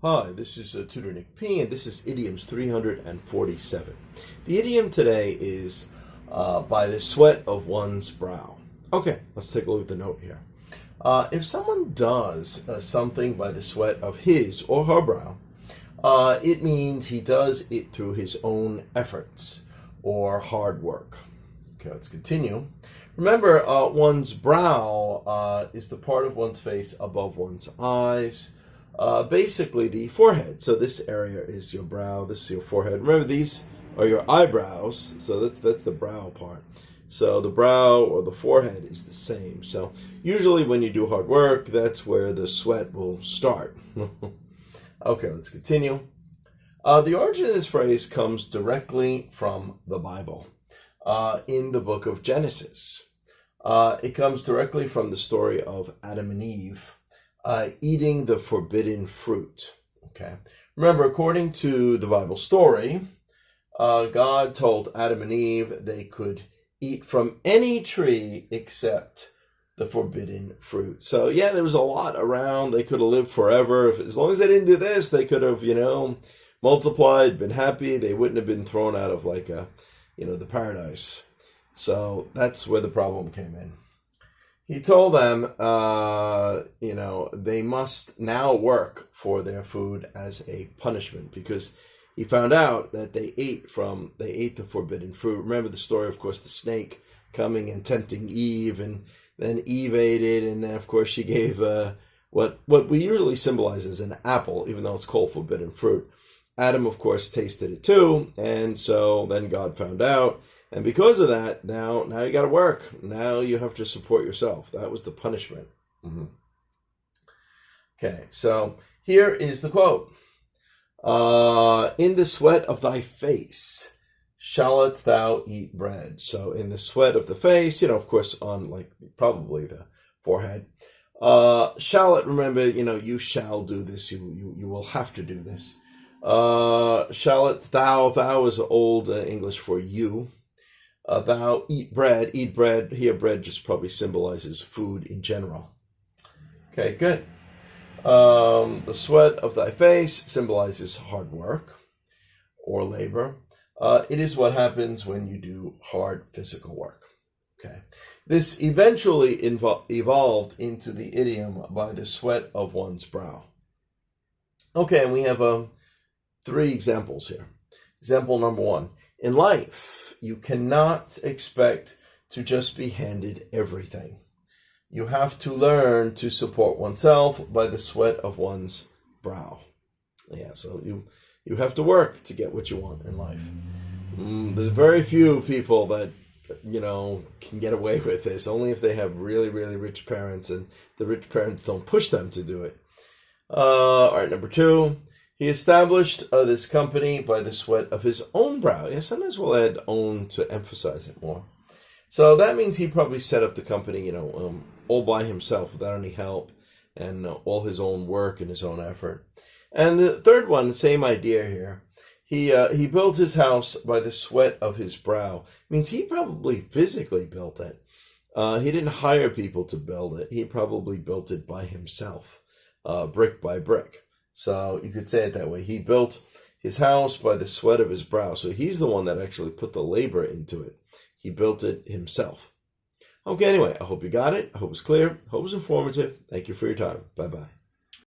Hi, this is Tutor Nick P, and this is Idioms 347. The idiom today is by the sweat of one's brow. Okay, let's take a look at the note here. If someone does something by the sweat of his or her brow, it means he does it through his own efforts or hard work. Okay, let's continue. Remember, one's brow is the part of one's face above one's eyes. Basically the forehead. So this area is your brow, this is your forehead. Remember, these are your eyebrows, so that's the brow part. So the brow or the forehead is the same. So usually when you do hard work, that's where the sweat will start. Okay, let's continue. The origin of this phrase comes directly from the Bible, in the book of Genesis. It comes directly from the story of Adam and Eve eating the forbidden fruit. Okay. Remember, according to the Bible story, God told Adam and Eve they could eat from any tree except the forbidden fruit. So yeah, there was a lot around. They could have lived forever. As long as they didn't do this, they could have, multiplied, been happy. They wouldn't have been thrown out of the paradise. So that's where the problem came in. He told them, they must now work for their food as a punishment, because he found out that they ate the forbidden fruit. Remember the story, of course, the snake coming and tempting Eve, and then Eve ate it, and then, of course, she gave what we usually symbolize as an apple, even though it's called forbidden fruit. Adam, of course, tasted it too, and so then God found out. And because of that, now you got to work. Now you have to support yourself. That was the punishment. Okay, so here is the quote. In the sweat of thy face shalt thou eat bread. So in the sweat of the face, of course, on probably the forehead. Shall it, remember, you shall do this. You will have to do this. Shall it, thou is old English for you. Thou eat bread. Here, bread just probably symbolizes food in general. Okay, good. The sweat of thy face symbolizes hard work or labor. It is what happens when you do hard physical work. Okay. This eventually evolved into the idiom by the sweat of one's brow. Okay, and we have 3 examples here. Example number 1. In life, you cannot expect to just be handed everything. You have to learn to support oneself by the sweat of one's brow. Yeah, so you have to work to get what you want in life. There's very few people that, can get away with this, only if they have really, really rich parents, and the rich parents don't push them to do it. All right, number 2. He established this company by the sweat of his own brow. Yeah, sometimes we'll add own to emphasize it more. So that means he probably set up the company, all by himself without any help, and all his own work and his own effort. And the third one, same idea here. He built his house by the sweat of his brow. It means he probably physically built it. He didn't hire people to build it. He probably built it by himself, brick by brick. So you could say it that way. He built his house by the sweat of his brow. So he's the one that actually put the labor into it. He built it himself. Okay, anyway, I hope you got it. I hope it's clear. I hope it's informative. Thank you for your time. Bye-bye.